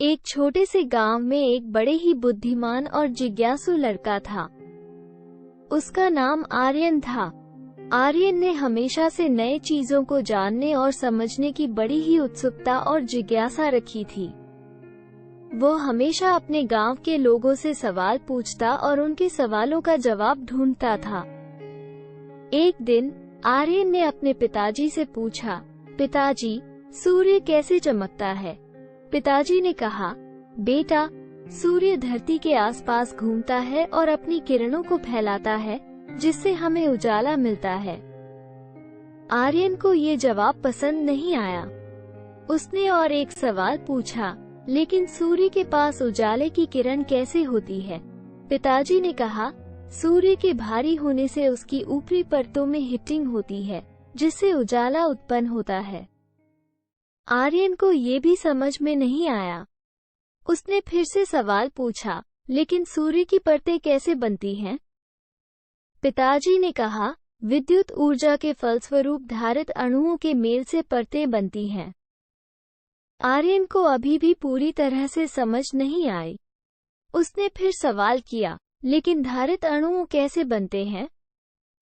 एक छोटे से गांव में एक बड़े ही बुद्धिमान और जिज्ञासु लड़का था। उसका नाम आर्यन था। आर्यन ने हमेशा से नए चीजों को जानने और समझने की बड़ी ही उत्सुकता और जिज्ञासा रखी थी। वो हमेशा अपने गांव के लोगों से सवाल पूछता और उनके सवालों का जवाब ढूंढता था। एक दिन आर्यन ने अपने पिताजी से पूछा, पिताजी, सूर्य कैसे चमकता है? पिताजी ने कहा, बेटा, सूर्य धरती के आसपास घूमता है और अपनी किरणों को फैलाता है, जिससे हमें उजाला मिलता है। आर्यन को ये जवाब पसंद नहीं आया। उसने और एक सवाल पूछा, लेकिन सूर्य के पास उजाले की किरण कैसे होती है? पिताजी ने कहा, सूर्य के भारी होने से उसकी ऊपरी परतों में हीटिंग होती है, जिससे उजाला उत्पन्न होता है। आर्यन को ये भी समझ में नहीं आया। उसने फिर से सवाल पूछा, लेकिन सूर्य की परतें कैसे बनती हैं? पिताजी ने कहा, विद्युत ऊर्जा के फलस्वरूप धारित अणुओं के मेल से परतें बनती हैं। आर्यन को अभी भी पूरी तरह से समझ नहीं आई। उसने फिर सवाल किया, लेकिन धारित अणुओं कैसे बनते हैं?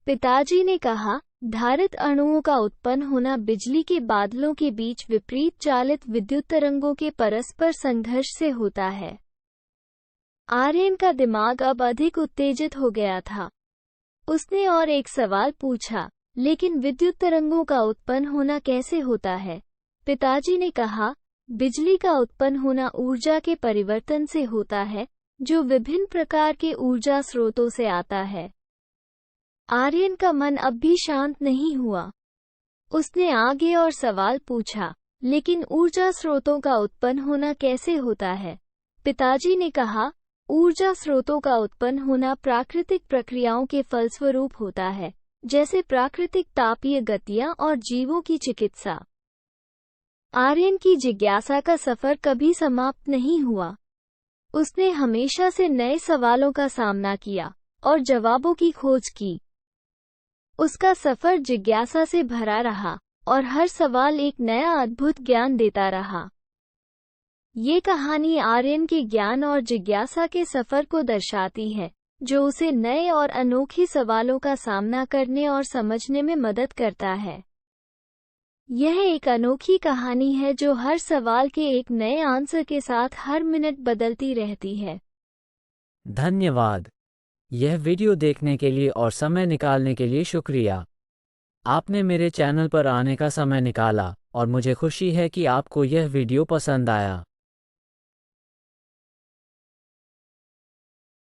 पिताजी ने कहा, धारित अणुओं का उत्पन्न होना बिजली के बादलों के बीच विपरीत चालित विद्युत तरंगों के परस्पर संघर्ष से होता है। आर्यन का दिमाग अब अधिक उत्तेजित हो गया था। उसने और एक सवाल पूछा, लेकिन विद्युत तरंगों का उत्पन्न होना कैसे होता है? पिताजी ने कहा, बिजली का उत्पन्न होना ऊर्जा के परिवर्तन से होता है, जो विभिन्न प्रकार के ऊर्जा स्रोतों से आता है। आर्यन का मन अब भी शांत नहीं हुआ। उसने आगे और सवाल पूछा, लेकिन ऊर्जा स्रोतों का उत्पन्न होना कैसे होता है? पिताजी ने कहा, ऊर्जा स्रोतों का उत्पन्न होना प्राकृतिक प्रक्रियाओं के फलस्वरूप होता है, जैसे प्राकृतिक तापीय गतियां और जीवों की चिकित्सा। आर्यन की जिज्ञासा का सफर कभी समाप्त नहीं हुआ। उसने हमेशा से नए सवालों का सामना किया और जवाबों की खोज की। उसका सफर जिज्ञासा से भरा रहा और हर सवाल एक नया अद्भुत ज्ञान देता रहा। ये कहानी आर्यन के ज्ञान और जिज्ञासा के सफर को दर्शाती है, जो उसे नए और अनोखे सवालों का सामना करने और समझने में मदद करता है। यह एक अनोखी कहानी है जो हर सवाल के एक नए आंसर के साथ हर मिनट बदलती रहती है। धन्यवाद। यह वीडियो देखने के लिए और समय निकालने के लिए शुक्रिया। आपने मेरे चैनल पर आने का समय निकाला और मुझे खुशी है कि आपको यह वीडियो पसंद आया।